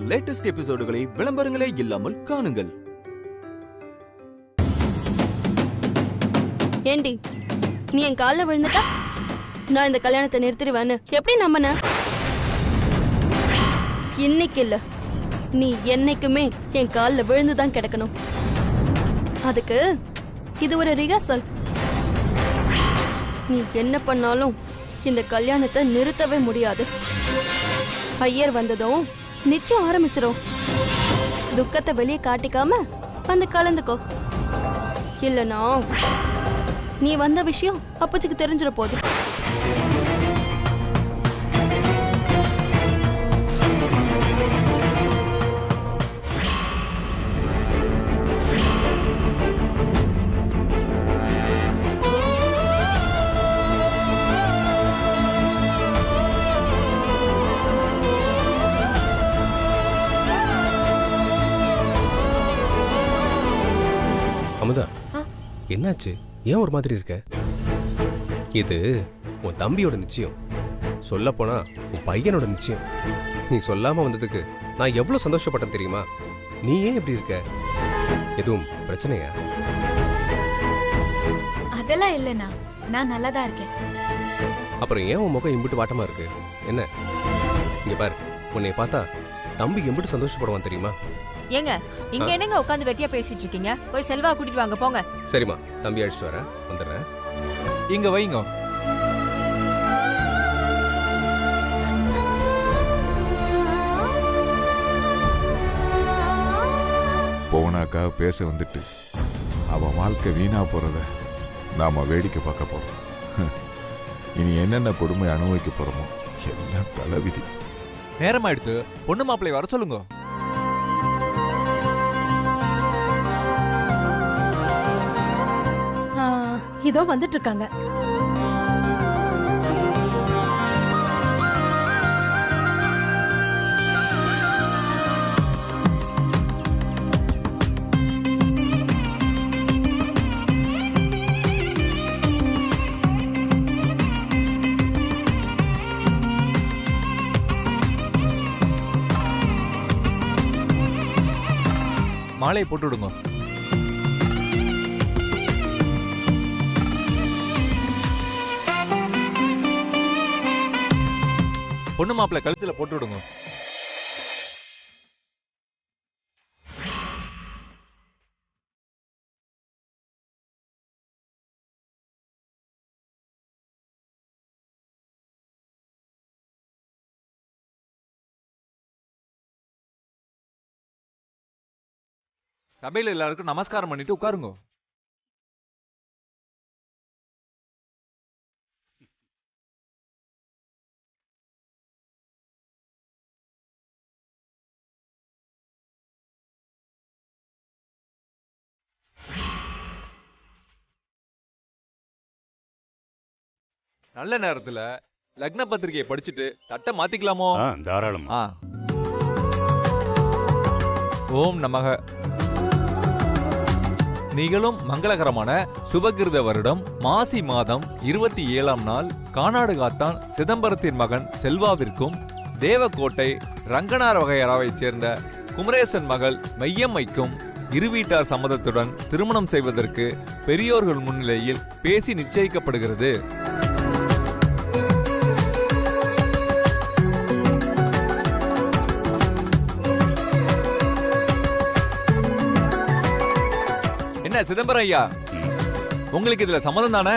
Latest எபிசோடுகளை விளம்பரங்களே இல்லாமல் காணுங்கள். ஏண்டி, நீ என் காலில் விழுந்துட்டா நான் இந்த கல்யாணத்தை நிறுத்திடுவேன்னு எப்படி நம்பின? இன்னைக்கு இல்ல, நீ என்னைக்குமே என் காலில் விழுந்துதான் கிடக்கணும். அதுக்கு இது ஒரு ரிஹர்சல். நீ என்ன பண்ணாலும் இந்த கல்யாணத்தை நிறுத்தவே முடியாது. ஐயர் வந்ததும் நிச்சயம் ஆரம்பிச்சிரும். துக்கத்தை வெளியே காட்டிக்காம வந்து கலந்துக்கோ. இல்லனா நீ வந்த விஷயம் அப்பச்சிக்கு தெரிஞ்சிட போகுது. அமுதா, என்னாச்சு? ஏன் ஒரு மாதிரி இருக்க? இது உன் தம்பியோட நிச்சயம். சொல்ல போனா உன் பையனோட நிச்சயம். நீ சொல்லாம வந்ததுக்கு நான் எவ்வளவு சந்தோஷப்பட்டேன் தெரியுமா? நீ ஏன் இப்படி இருக்க? எதுவும் பிரச்சனையா? அதெல்லாம் இல்லைண்ணா, நான் நல்லா தான் இருக்கேன். அப்புறம் ஏன் உன் முகம் இம்பிட்டு வாட்டமா இருக்கு? என்ன? இங்க பாரு, உன்னை பார்த்தா தம்பி எம்பிட்டு சந்தோஷப்படுவான் தெரியுமா? ஏங்க, இங்க என்னங்க உட்கார்ந்து வெட்டியா பேசிட்டு இருக்கீங்க? போய் செல்வா கூட்டிட்டு வாங்க போங்க. சரிம்மா, தம்பி அழைச்சிட்டு வரேன், வந்துடுறேன். இங்க வைங்க. போனாக்கா பேச வந்துட்டு அவன் வாழ்க்கை வீணா போறத நாம வேடிக்கை பார்க்க போறோம். இனி என்னென்ன கொடுமை அனுபவிக்க போறோமோ எல்லாம் தலைவிதி. நேரமாயிடுத்து, பொண்ணு மாப்பிள்ளை வர சொல்லுங்க. இதோ வந்துட்டு இருக்காங்க. மாலையை போட்டு விடுங்க. பொண்ணு மாப்பிள்ளை கழுத்துல போட்டு விடுங்க. சபையில எல்லாருக்கும் நமஸ்காரம் பண்ணிட்டு உட்காருங்க. நல்ல நேரத்துல லக்ன பத்திரிகையை படிச்சுட்டு தட்டை மாத்திக்கலாமோ? தாராளமா. ஓம் நமக. நிகழும் மங்களகரமான சுபகிருத வருடம் மாசி மாதம் 27ஆம் நாள் கானாடு காத்தான் சிதம்பரத்தின் மகன் செல்வாவிற்கும் தேவக்கோட்டை ரங்கனார் வகையராவைச் சேர்ந்த குமரேசன் மகள் மெய்யம்மைக்கும் இருவீட்டார் சம்மதத்துடன் திருமணம் செய்வதற்கு பெரியோர்கள் முன்னிலையில் பேசி நிச்சயிக்கப்படுகிறது. என்ன சிதம்பரம் ஐயா, உங்களுக்கு இதுல சம்மதம் தானே?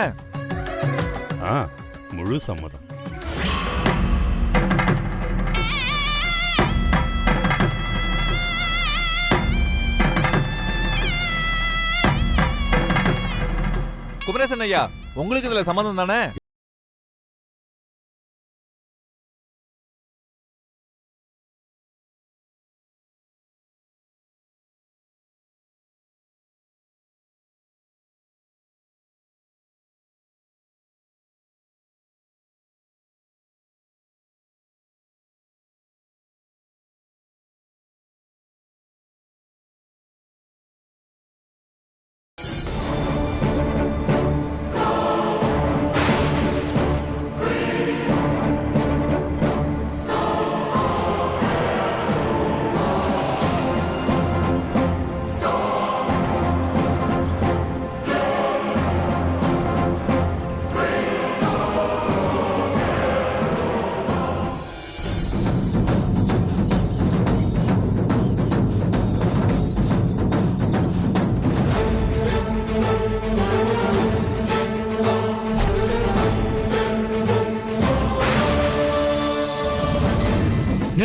முழு சம்மதம். குமரேசன் ஐயா, உங்களுக்கு இதுல சம்மதம் தானே?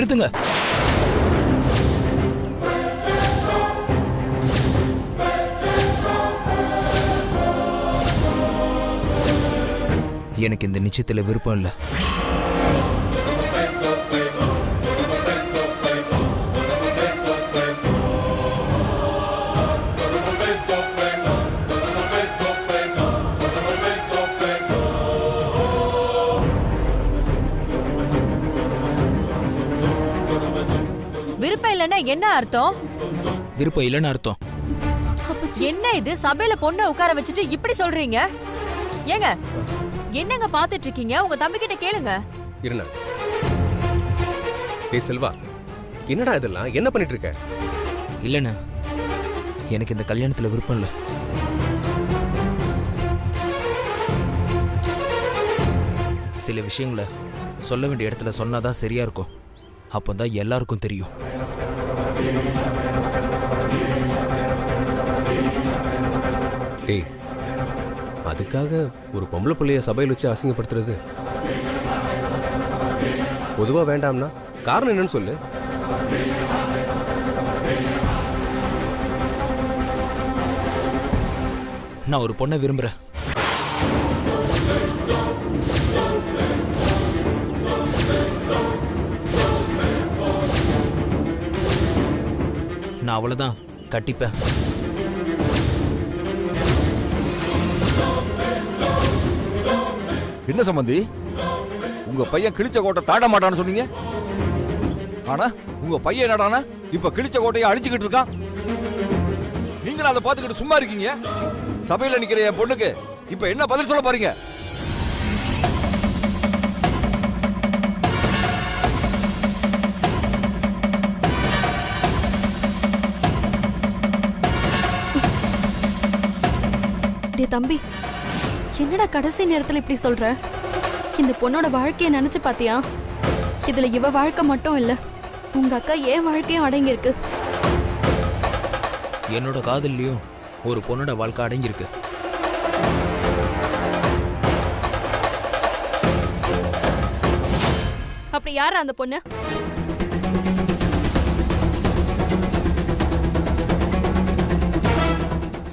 நிறுத்துங்க. எனக்கு இந்த நிச்சயத்துல விருப்பம் இல்லை. விருப்பம் இல்லைன்னா என்ன அர்த்தம்? விருப்பம் இல்லைன்னு அர்த்தம். என்ன இது, சபையில பொண்ணை உட்கார வச்சுட்டு இப்படி சொல்றீங்க? ஏங்க என்னங்க பாத்துட்டு இருக்கீங்க? உங்க தம்பி கிட்ட கேளுங்க. இருண்ணா. டேய் செல்வா, என்னடா இதெல்லாம்? என்ன பண்ணிட்டு இருக்க? இல்லைண்ணா, எனக்கு இந்த கல்யாணத்துல விருப்பம் இல்லை. சில விஷயங்களை சொல்ல வேண்டிய இடத்துல சொன்னாதான் சரியா இருக்கும். அப்போதான் எல்லாருக்கும் தெரியும். டேய், அதுக்காக ஒரு பொம்பளை பிள்ளைய சபையில் வச்சு அசிங்கப்படுத்துறது பொதுவா வேண்டாம்னா காரணம் என்னன்னு சொல்லு. நான் ஒரு பொண்ணை விரும்புறேன். நான் அவ்வளவுதான் கட்டிப்பேன். என்ன சம்பந்தி, உங்க பையன் கிழிச்ச கோட்டை தாண்ட மாட்டான்னு சொன்னீங்க. ஆனா உங்க பையன் என்னடானா இப்ப கிழிச்ச கோட்டையை அழிச்சுக்கிட்டு இருக்கான். நீங்களும் அதை பார்த்துக்கிட்டு சும்மா இருக்கீங்க. சபையில நிக்கிற என் பொண்ணுக்கு இப்ப என்ன பதில் சொல்ல பாருங்க. டே தம்பி, என்னடா கடைசி நேரத்துல இப்படி சொல்ற? இந்த பொண்ணோட வாழ்க்கைய நினைச்சு பாத்தியா? இதுல இவ வாழ்க்கை மட்டும் இல்ல, உங்க அக்கா ஏன் வாழ்க்கையும் அடங்கி இருக்கு. என்னோட காதல்லையும் ஒரு பொண்ணோட வாழ்க்கை அடங்கியிருக்கு. அப்படி யாரா அந்த பொண்ணு?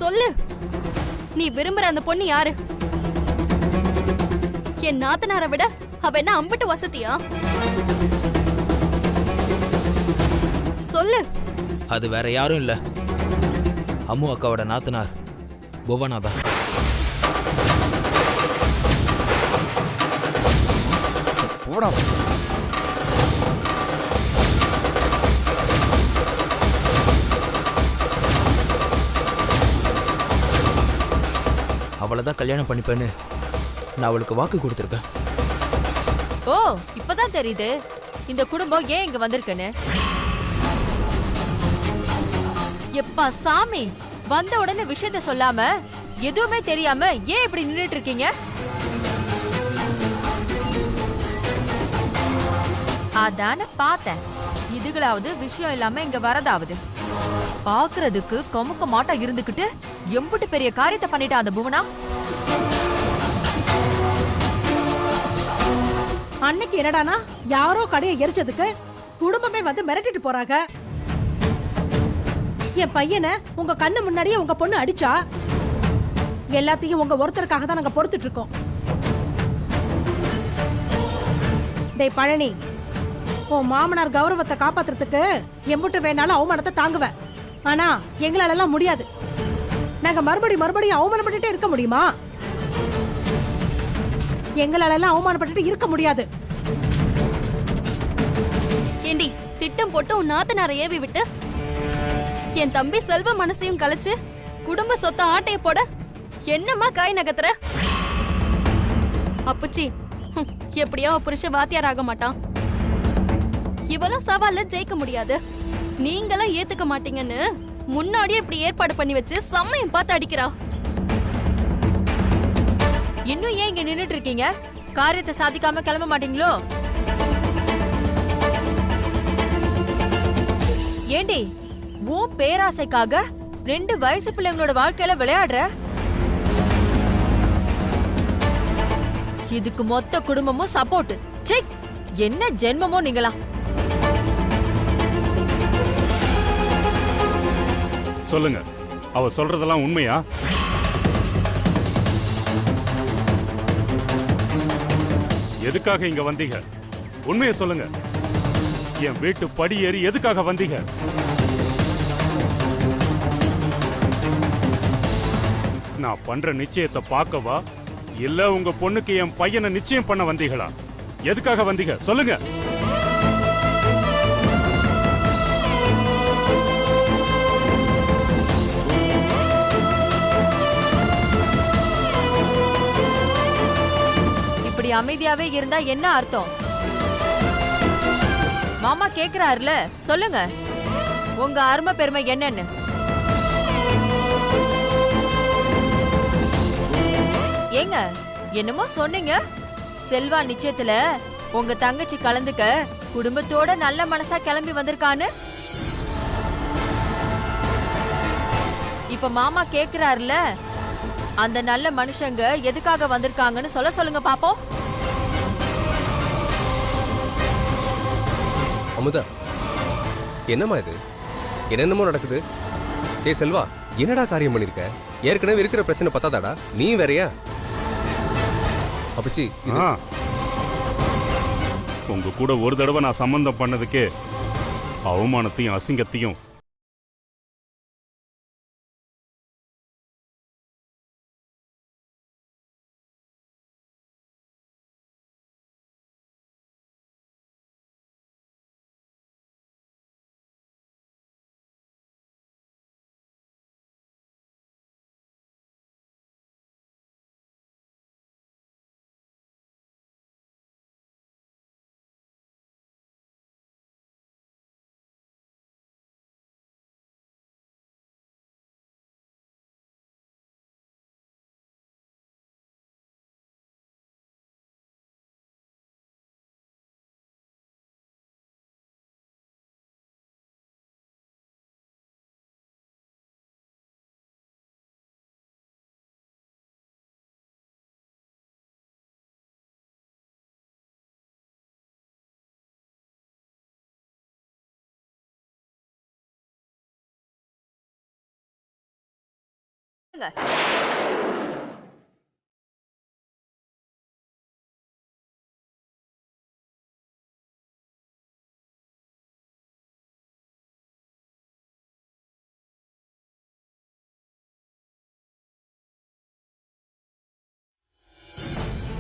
சொல்லு, நீ விரும்புற அந்த பொண்ணு யாரு? என் நாத்தனாரை விட அவ என்ன அம்பிட்டு வசதியா? சொல்லு. அது வேற யாரும் இல்ல, அம்மு அக்காவோட நாத்தனார் புவனா தான். அவளைதான் கல்யாணம் பண்ணிப்பேன்னு நான் அவளுக்கு வாக்கு கொடுத்துருக்கேன். ஓ, இப்பதான் தெரியுது இந்த குடும்பம் ஏன் இங்க வந்திருக்குன்னு. எப்பா சாமி, வந்த உடனே விஷயத்த சொல்லாம எதுவுமே தெரியாம ஏன் இப்படி நின்னுட்டு இருக்கீங்க? அதான பார்த்தேன். இதுகளாவது விஷயம் இல்லாம இங்க வரதாவது. பாக்குறதுக்கு கமுக்க மாட்டா இருந்துகிட்டு எம்புட்டு பெரிய காரியத்தை பண்ணிட்டா அந்த புவனா. அன்னைக்கு என்னடானா யாரோ கடையை எரிச்சதுக்கு குடும்பமே வந்து மிரட்டிட்டு போறாங்க. என் பையனை உங்க கண்ணு முன்னாடியே உங்க பொண்ணு அடிச்சா. எல்லாத்தையும் உங்க ஒருத்தருக்காக தான் நாங்க பொறுத்துட்டு இருக்கோம். டேய் பழனி, உன் மாமனார் கௌரவத்தை காப்பாத்துறதுக்கு எம்புட்டு வேணாலும் அவமானத்தை தாங்குவேன். ஆனா எங்களால எல்லாம் முடியாது. நாங்க மறுபடியும் அவமானப்பட்டுட்டே இருக்க முடியுமா? எங்களால எல்லாம் அவமானப்பட்டுட்டு இருக்க முடியாது. ஏண்டி, திட்டம் போட்டு உன் நாத்தனாரை ஏவி விட்டு என் தம்பி செல்வ மனசையும் கலைச்சு குடும்ப சொத்த ஆட்டைய போட என்னம்மா காய் நகத்துற? அப்புச்சி, எப்படியோ புருஷ வாத்தியார் ஆக மாட்டான். இவளும் சவால்ல ஜெயிக்க முடியாது, நீங்களும் ஏத்துக்க மாட்டீங்கன்னு முன்னாடியே இப்படி ஏற்பாடு பண்ணி வச்சு சமயம் பார்த்து அடிக்கிறா. இன்னும் ஏன் இங்க நின்னுட்டு இருக்கீங்க? காரியத்தை சாதிக்காம கிளம்ப மாட்டீங்களோ? ஏண்டி, உன் பேராசைக்காக 2 வயசு பிள்ளைங்களோட வாழ்க்கையில விளையாடுற? இதுக்கு மொத்த குடும்பமும் சப்போர்ட். என்ன ஜென்மமோ நீங்களா? சொல்லுங்க, அவ சொல்றதெல்லாம் உண்மையா? எதுக்காக இங்க வந்தீங்க? உண்மையை சொல்லுங்க. என் வீட்டு படி ஏறி எதுக்காக வந்தீங்க? நான் பண்ற நிச்சயத்தை பார்க்கவா, இல்ல உங்க பொண்ணுக்கு என் பையனை நிச்சயம் பண்ண வந்தீங்களா? எதுக்காக வந்தீங்க சொல்லுங்க. இப்படி அமைதியாவே இருந்தா என்ன அர்த்தம்? மாமா கேக்குறாருல, சொல்லுங்க உங்க அருமை பெருமை என்னன்னு. ஏங்க என்னமோ சொன்னீங்க, செல்வா நிச்சயத்துல உங்க தங்கச்சி கலந்துக்க குடும்பத்தோட நல்ல மனசா கிளம்பி வந்திருக்கான்னு. இப்ப மாமா கேக்குறாருல, அந்த நல்ல மனுஷங்க எதுக்காக வந்திருக்காங்கன்னு சொல்லுங்க பாப்போம். அமுதா, என்னம்மா இது? என்னென்னமோ நடக்குது. ஏய் செல்வா, என்னடா காரியம் பண்ணிருக்க? ஏற்கனவே இருக்கிற பிரச்சனை பத்தாதாடா, நீ வேறயா? அப்பச்சி, உங்க கூட ஒரு தடவை நான் சம்பந்தம் பண்ணதுக்கே அவமானத்தையும் அசிங்கத்தையும்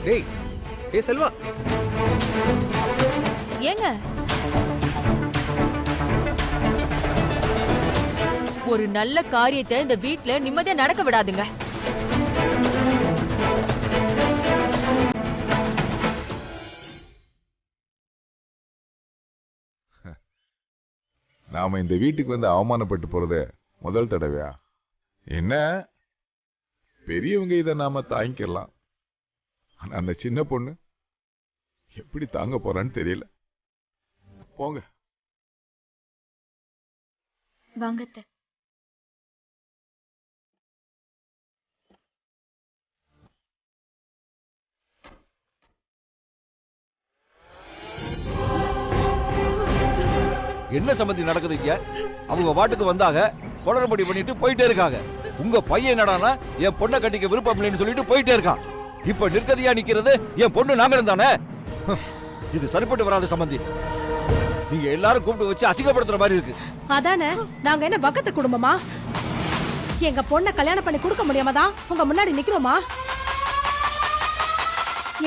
டேய் ஏய் செல்வா, ஏங்க ஒரு நல்ல காரியத்தை இந்த வீட்ல நிம்மதியா நடக்க விடாதுங்க. நாம இந்த வீட்டுக்கு வந்து அவமானப்பட்டு போறது முதல் தடவையா? என்ன பெரியவங்க இதை நாம தாங்கிக்கலாம், ஆனா அந்த சின்ன பொண்ணு எப்படி தாங்க போறான்னு தெரியல. போங்க வாங்கத்த. என்ன சம்பந்தி நடக்குது இங்க? அவங்க வாட்டுக்கு வந்தாங்க, குளறுபடி பண்ணிட்டு போயிட்டே இருக்காங்க. உங்க பையன் என்னடானா என் பொண்ணை கட்டிக்க விருப்பம் இல்லைன்னு சொல்லிட்டு போயிட்டே இருக்கான். இப்ப நிற்கதியா நிக்கிறது என் பொண்ணு நாங்களும் தானே. இது சரிப்பட்டு வராது சம்பந்தி. நீங்க எல்லாரும் கூப்பிட்டு வச்சு அசிங்கப்படுத்துற மாதிரி இருக்கு. அதானே, நாங்க என்ன பக்கத்து குடும்பமா? எங்க பொண்ணை கல்யாணம் பண்ணி கொடுக்க முடியாம தான் உங்க முன்னாடி நிக்கிறோமா?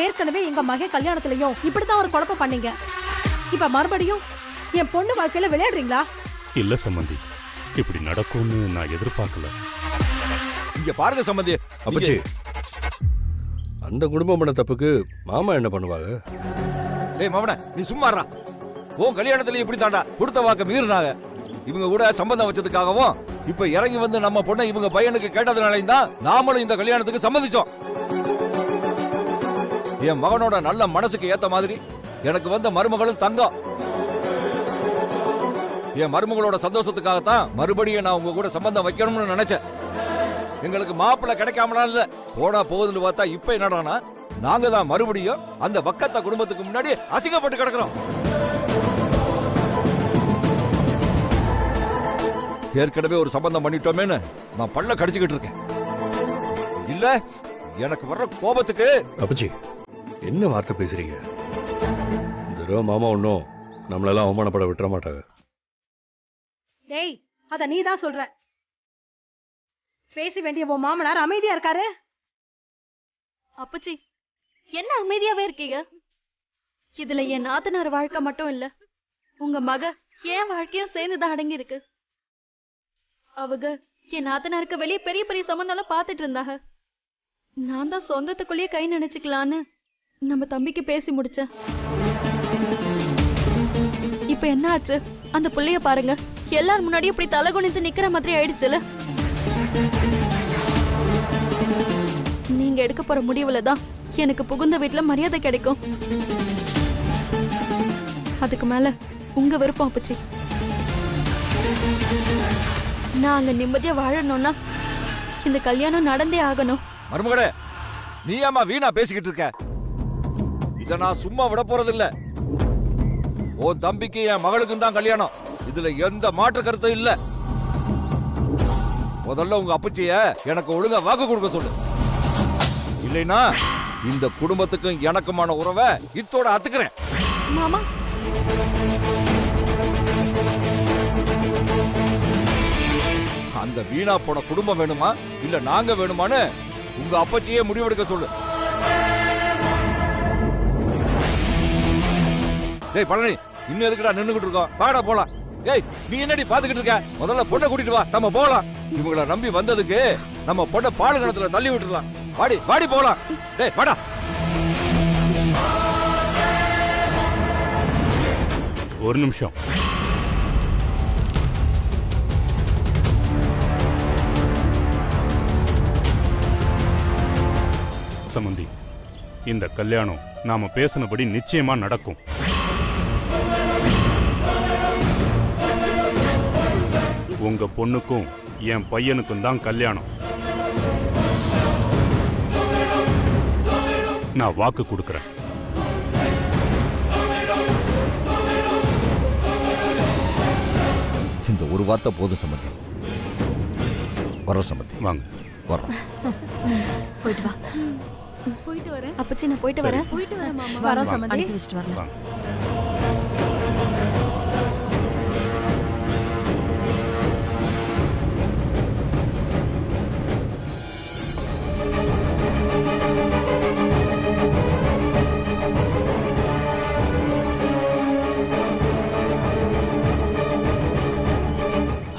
ஏற்கனவே எங்க மகே கல்யாணத்திலயும் இப்படித்தான் ஒரு குழப்பம் பண்ணீங்க. இப்ப மறுபடியும் என் பொண்ணு வாழ்க்கையில விளையாடுறீங்களா? இல்ல சம்பந்தி, இப்படி நடக்கும்னு நான் எதிர்பார்க்கல. இங்க பாருங்க சம்பந்தி. அப்பச்சி, அந்த குடும்பம் பண்ண தப்புக்கு மாமா என்ன பண்ணுவாங்க? டேய் மாமனே, நீ சும்மாறா. உன் கல்யாணத்துல இப்படி தாண்டா கொடுத்த வாக்க மீறினாங்க. இவங்க கூட சம்பந்தம் வச்சதுக்காகவும் இப்ப இறங்கி வந்து நம்ம பொண்ணை இவங்க பையனுக்கு கேட்டதுனாலையும் தான் நாமளும் இந்த கல்யாணத்துக்கு சம்மதிச்சோம். என் மகனோட நல்ல மனசுக்கு ஏத்த மாதிரி எனக்கு வந்த மருமகளும் தங்கம். என் மருமகளோட சந்தோஷத்துக்காகத்தான் மறுபடியும் நான் உங்க கூட சம்பந்தம் வைக்கணும்னு நினைச்சேன். எங்களுக்கு மாப்பிள்ளை கிடைக்காமலாம் இல்ல, போனா போகுதுன்னு பார்த்தா இப்ப என்னடானா நாங்க தான் மறுபடியும் அந்த வக்கத்த குடும்பத்துக்கு முன்னாடி அசிங்கப்பட்டு கிடக்கிறோம். ஏற்கனவே ஒரு சம்பந்தம் பண்ணிட்டோமேன்னு நான் பல்ல கடிச்சுக்கிட்டு இருக்கேன். இல்ல எனக்கு வர்ற கோபத்துக்கு. அப்பச்சி என்ன வார்த்தை பேசுறீங்க? இந்த தடவை மாமா ஒன்றும் நம்மளெல்லாம் அவமானப்பட விட்டுற மாட்டாங்க. டேய், அத நீ தான் சொல்ற. பேச வேண்டிய உன் மாமனார் அமைதியா இருக்காரு. அப்பச்சி என்ன அமைதியாவே இருக்கீங்க? இதுல என் நாத்தனார் வாழ்க்கை மட்டும் இல்ல, உங்க மக என் வாழ்க்கையும் சேர்ந்துதான் அடங்கி இருக்கு. அவங்க என் நாத்தனாருக்கு வெளியே பெரிய பெரிய சம்பந்தம் பார்த்துட்டு இருந்தாங்க. நான் தான் சொந்தத்துக்குள்ளேயே கை நினைச்சுக்கலான்னு நம்ம தம்பிக்கு பேசி முடிச்சேன். இப்ப என்ன ஆச்சு? அந்த புள்ளைய பாருங்க, எல்லாரும் முன்னாடியும் இப்படி தலை குனிஞ்சு நிக்கிற மாதிரி ஆயிடுச்சுல. நீங்க எடுக்க போற முடிவுல தான் எனக்கு புகுந்த வீட்டுல மரியாதை கிடைக்கும். அதுக்கு மேல உங்க விருப்பம் அப்பச்சி. நாங்க நிம்மதியா வாழணும்னா இந்த கல்யாணம் நடந்தே ஆகணும். மருமகளே, நீ ஏமா வீணா பேசிக்கிட்டு இருக்க? இத நான் சும்மா விட போறதில்ல. உன் தம்பிக்கு என் மகளுக்கும் தான் கல்யாணம். இதுல எந்த மாற்று கருத்தும் இல்ல. முதல்ல உங்க அப்பச்சிய எனக்கு ஒழுங்கா வாக்கு கொடுக்க சொல்லு. இல்லைன்னா இந்த குடும்பத்துக்கும் எனக்குமான உறவை இத்தோட அத்துக்கிறேன். மாமா, அந்த வீணா போன குடும்பம் வேணுமா இல்ல நாங்க வேணுமான்னு உங்க அப்பச்சியே முடிவெடுக்க சொல்லு. டேய் பழனி, இன்னும் எதுக்குடா நின்னுகிட்டு இருக்கோம்? வாடா போலாம். ஏய், நீ என்னடி பாத்துக்கிட்டு இருக்க? முதல்ல பொண்ணை கூட்டிட்டு வா, நம்ம போலாம். இவங்கள நம்பி வந்ததுக்கு நம்ம பொண்ணை பால் கிணத்துல தள்ளி விட்டுறலாம். வாடி வாடி போலாம். டேய் வாடா. ஒரு நிமிஷம். சம்பந்தி, இந்த கல்யாணம் நாம பேசினபடி நிச்சயமா நடக்கும். உங்க பொண்ணுக்கும் என் பையனுக்கும் தான் கல்யாணம். நான் வாக்கு கொடுக்கிறேன். இந்த ஒரு வார்த்தை போதும் சம்பந்தி. வர்றோம் சம்பந்தி. வாங்க வர்றோம். போயிட்டு வா. போயிட்டு வரேன் அப்பச்சி. நான் போயிட்டு வரேன். போயிட்டு வரேன் மாமா. வரோம் சம்பந்தி. அனுப்பி வச்சுட்டு வரலாம்.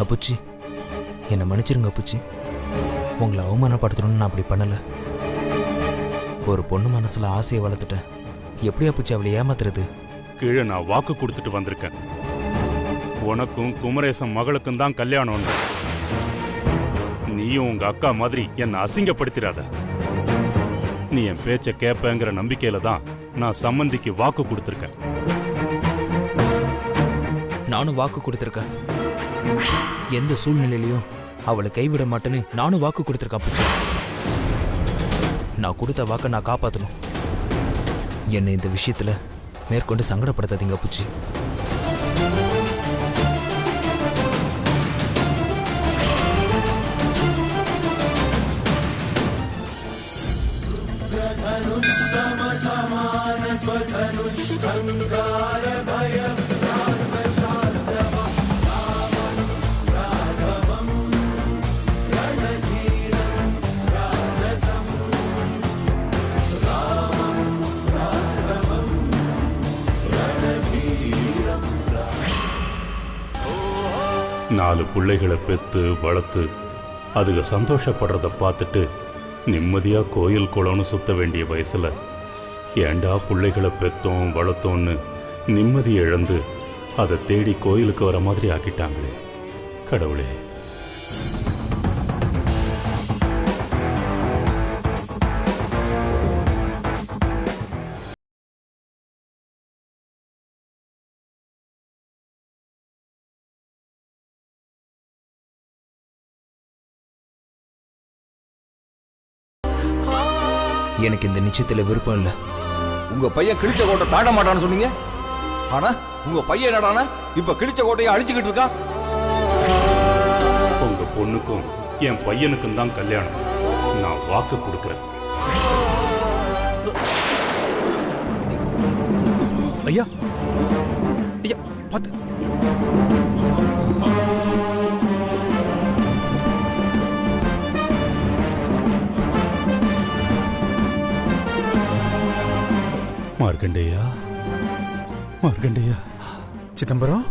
அப்புச்சி, என்னை மன்னிச்சிருங்க அப்புச்சி. உங்களை அவமானப்படுத்தணும்னு நான் அப்படி பண்ணல. ஒரு பொண்ணு மனசுல ஆசையை வளர்த்துட்டேன். எப்படி அப்புச்சி அவளை ஏமாத்துறது? கீழே நான் வாக்கு கொடுத்துட்டு வந்திருக்கேன். உனக்கும் குமரேசன் மகளுக்கும் தான் கல்யாணம். நீயும் உங்க அக்கா மாதிரி என்னை அசிங்கப்படுத்திடாத. நீ என் பேச்ச கேட்பேங்கிற நம்பிக்கையில தான் நான் சம்மந்திக்கு வாக்கு கொடுத்திருக்கேன். நானும் வாக்கு கொடுத்துருக்கேன். எந்த சூழ்நிலையிலையும் அவளை கைவிட மாட்டேன்னு நானும் வாக்கு கொடுத்துருக்கேன் அப்புச்சி. நான் கொடுத்த வாக்கை நான் காப்பாற்றணும். என்னை இந்த விஷயத்துல மேற்கொண்டு சங்கடப்படுத்தாதீங்க அப்புச்சி. நாலு பிள்ளைகளை பெத்து வளர்த்து அதுக சந்தோஷப்படுறத பார்த்துட்டு நிம்மதியா கோயில் குளம்னு சுத்த வேண்டிய வயசுல ஏண்டா பிள்ளைகளை பெத்தோம் வளர்த்தோன்னு நிம்மதி இழந்து அதை தேடி கோயிலுக்கு வர மாதிரி ஆக்கிட்டாங்களே கடவுளே. எனக்கு இந்த நிச்சயத்துல விருப்பம் இல்லை. உங்க பையன் கிழிச்ச கோட்டை தாண்ட மாட்டான்னு சொன்னீங்க. ஆனா உங்க பையன் என்னடானா இப்ப கிழிச்ச கோட்டையை அழிச்சுக்கிட்டு இருக்கான். பொண்ணுக்கும் என் பையனுக்கும் தான் கல்யாணம். நான் வாக்கு கொடுக்கிறேன். ஐயா ஐயா பார்த்து. மார்க்கண்டேயா, மார்க்கண்டேயா, சிதம்பரம்.